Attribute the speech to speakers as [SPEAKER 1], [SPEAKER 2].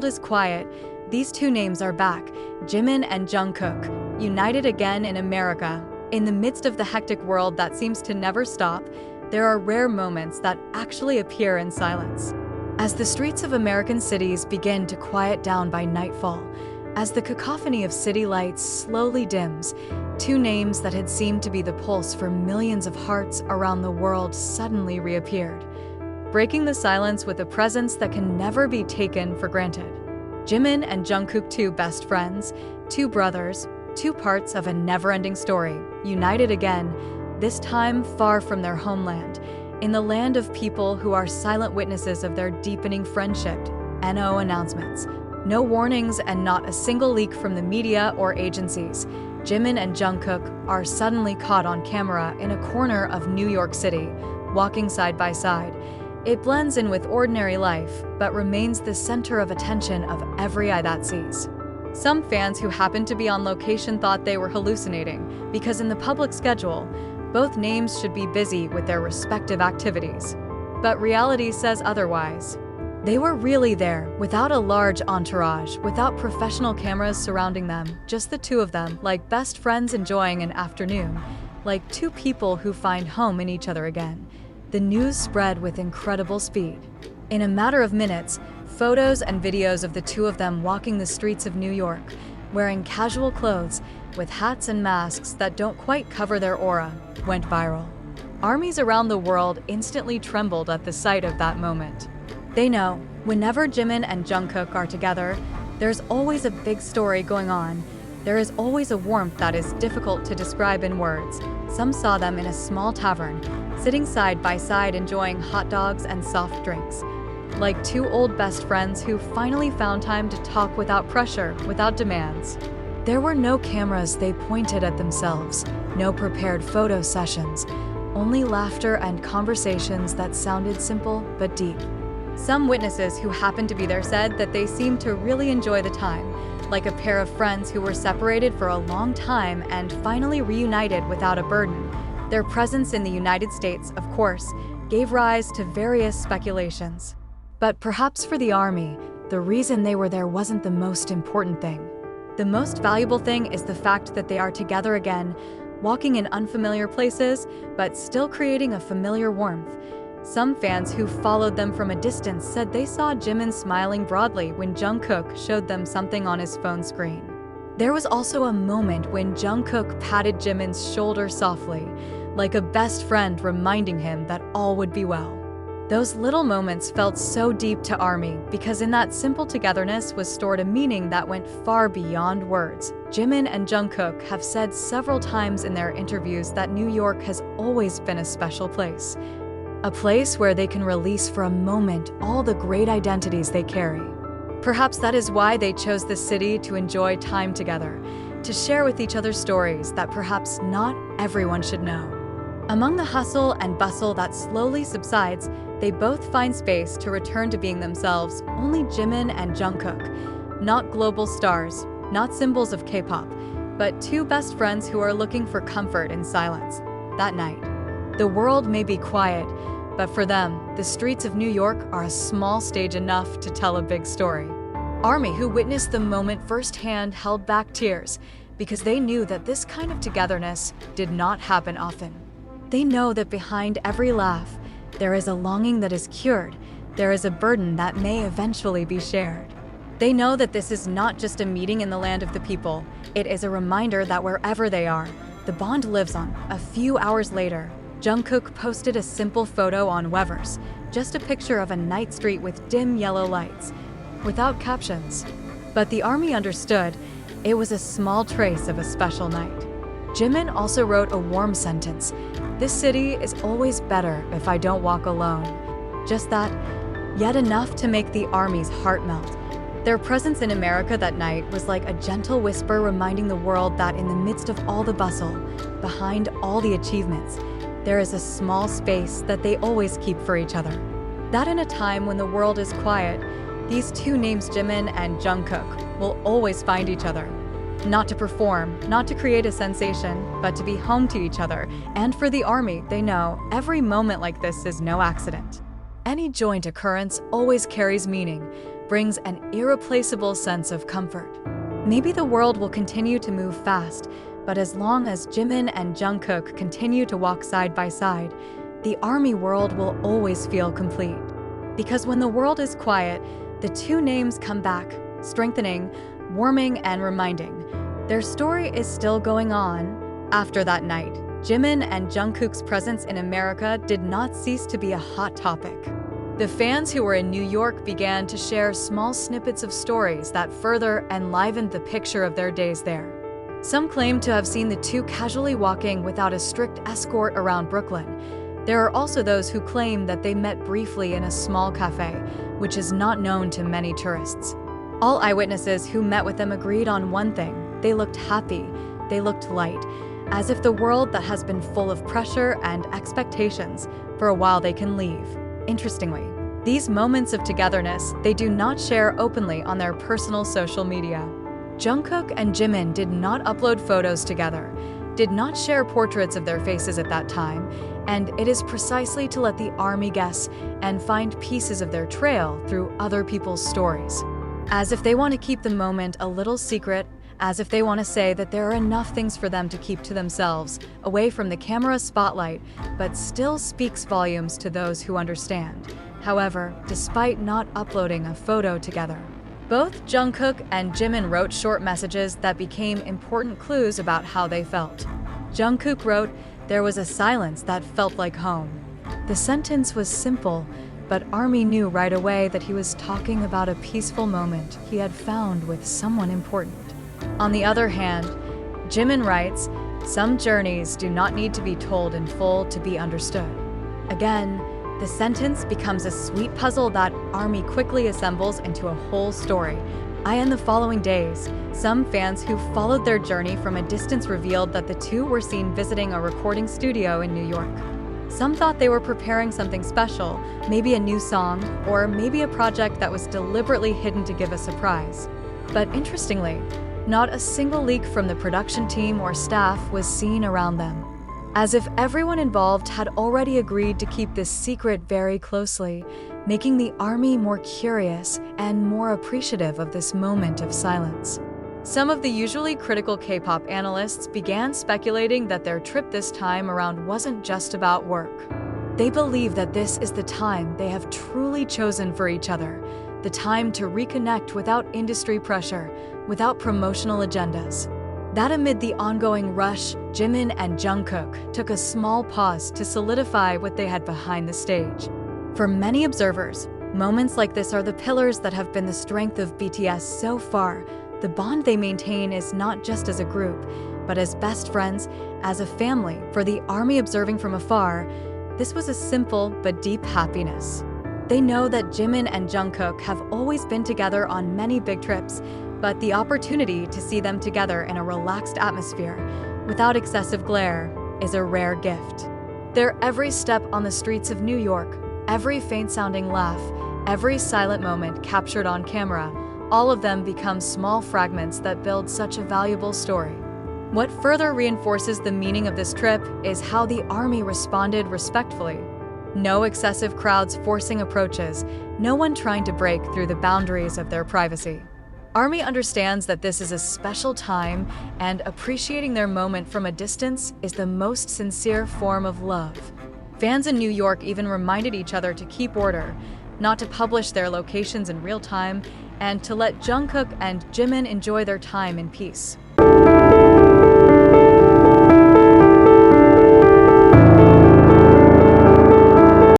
[SPEAKER 1] world is quiet, these two names are back, Jimin and Jungkook, united again in America. In the midst of the hectic world that seems to never stop, there are rare moments that actually appear in silence. As the streets of American cities begin to quiet down by nightfall, as the cacophony of city lights slowly dims, two names that had seemed to be the pulse for millions of hearts around the world suddenly reappeared, breaking the silence with a presence that can never be taken for granted. Jimin and Jungkook, two best friends, two brothers, two parts of a never-ending story, united again, this time far from their homeland, in the land of people who are silent witnesses of their deepening friendship. No announcements, no warnings, and not a single leak from the media or agencies. Jimin and Jungkook are suddenly caught on camera in a corner of New York City, walking side by side. It blends in with ordinary life, but remains the center of attention of every eye that sees. Some fans who happened to be on location thought they were hallucinating, because in the public schedule, both names should be busy with their respective activities. But reality says otherwise. They were really there, without a large entourage, without professional cameras surrounding them, just the two of them, like best friends enjoying an afternoon, like two people who find home in each other again. The news spread with incredible speed. In a matter of minutes, photos and videos of the two of them walking the streets of New York, wearing casual clothes, with hats and masks that don't quite cover their aura, went viral. Armies around the world instantly trembled at the sight of that moment. They know, whenever Jimin and Jungkook are together, there's always a big story going on. There is always a warmth that is difficult to describe in words. Some saw them in a small tavern, sitting side by side enjoying hot dogs and soft drinks. Like two old best friends who finally found time to talk without pressure, without demands. There were no cameras they pointed at themselves, no prepared photo sessions, only laughter and conversations that sounded simple but deep. Some witnesses who happened to be there said that they seemed to really enjoy the time, like a pair of friends who were separated for a long time and finally reunited without a burden. Their presence in the United States, of course, gave rise to various speculations. But perhaps for the army, the reason they were there wasn't the most important thing. The most valuable thing is the fact that they are together again, walking in unfamiliar places, but still creating a familiar warmth. Some fans who followed them from a distance said they saw Jimin smiling broadly when Jungkook showed them something on his phone screen. There was also a moment when Jungkook patted Jimin's shoulder softly, like a best friend reminding him that all would be well. Those little moments felt so deep to ARMY because in that simple togetherness was stored a meaning that went far beyond words. Jimin and Jungkook have said several times in their interviews that New York has always been a special place. A place where they can release for a moment all the great identities they carry. Perhaps that is why they chose this city to enjoy time together, to share with each other stories that perhaps not everyone should know. Among the hustle and bustle that slowly subsides, they both find space to return to being themselves, only Jimin and Jungkook. Not global stars, not symbols of K-pop, but two best friends who are looking for comfort in silence. That night, the world may be quiet, but for them, the streets of New York are a small stage enough to tell a big story. ARMY, who witnessed the moment firsthand, held back tears because they knew that this kind of togetherness did not happen often. They know that behind every laugh, there is a longing that is cured. There is a burden that may eventually be shared. They know that this is not just a meeting in the land of the people. It is a reminder that wherever they are, the bond lives on. A few hours later, Jungkook posted a simple photo on Weverse, just a picture of a night street with dim yellow lights, without captions. But the ARMY understood it was a small trace of a special night. Jimin also wrote a warm sentence: "This city is always better if I don't walk alone." Just that, yet enough to make the ARMY's heart melt. Their presence in America that night was like a gentle whisper reminding the world that in the midst of all the bustle, behind all the achievements, there is a small space that they always keep for each other. That in a time when the world is quiet, these two names, Jimin and Jungkook, will always find each other. Not to perform, not to create a sensation, but to be home to each other. And for the ARMY, they know every moment like this is no accident. Any joint occurrence always carries meaning, brings an irreplaceable sense of comfort. Maybe the world will continue to move fast, but as long as Jimin and Jungkook continue to walk side by side, the ARMY world will always feel complete. Because when the world is quiet, the two names come back, strengthening, warming, and reminding. Their story is still going on. After that night, Jimin and Jungkook's presence in America did not cease to be a hot topic. The fans who were in New York began to share small snippets of stories that further enlivened the picture of their days there. Some claimed to have seen the two casually walking without a strict escort around Brooklyn. There are also those who claim that they met briefly in a small cafe, which is not known to many tourists. All eyewitnesses who met with them agreed on one thing: they looked happy, they looked light, as if the world that has been full of pressure and expectations, for a while they can leave. Interestingly, these moments of togetherness they do not share openly on their personal social media. Jungkook and Jimin did not upload photos together, did not share portraits of their faces at that time, and it is precisely to let the ARMY guess and find pieces of their trail through other people's stories. As if they want to keep the moment a little secret, as if they want to say that there are enough things for them to keep to themselves, away from the camera spotlight, but still speaks volumes to those who understand. However, despite not uploading a photo together, both Jungkook and Jimin wrote short messages that became important clues about how they felt. Jungkook wrote, "There was a silence that felt like home." The sentence was simple, but ARMY knew right away that he was talking about a peaceful moment he had found with someone important. On the other hand, Jimin writes, "Some journeys do not need to be told in full to be understood." Again, the sentence becomes a sweet puzzle that ARMY quickly assembles into a whole story. In the following days, some fans who followed their journey from a distance revealed that the two were seen visiting a recording studio in New York. Some thought they were preparing something special, maybe a new song, or maybe a project that was deliberately hidden to give a surprise. But interestingly, not a single leak from the production team or staff was seen around them, as if everyone involved had already agreed to keep this secret very closely, making the ARMY more curious and more appreciative of this moment of silence. Some of the usually critical K-pop analysts began speculating that their trip this time around wasn't just about work. They believe that this is the time they have truly chosen for each other, the time to reconnect without industry pressure, without promotional agendas. That amid the ongoing rush, Jimin and Jungkook took a small pause to solidify what they had behind the stage. For many observers, moments like this are the pillars that have been the strength of BTS so far. The bond they maintain is not just as a group, but as best friends, as a family. For the ARMY observing from afar, this was a simple but deep happiness. They know that Jimin and Jungkook have always been together on many big trips, but the opportunity to see them together in a relaxed atmosphere, without excessive glare, is a rare gift. Their every step on the streets of New York, every faint-sounding laugh, every silent moment captured on camera, all of them become small fragments that build such a valuable story. What further reinforces the meaning of this trip is how the ARMY responded respectfully. No excessive crowds forcing approaches, no one trying to break through the boundaries of their privacy. ARMY understands that this is a special time, and appreciating their moment from a distance is the most sincere form of love. Fans in New York even reminded each other to keep order, not to publish their locations in real time, and to let Jungkook and Jimin enjoy their time in peace.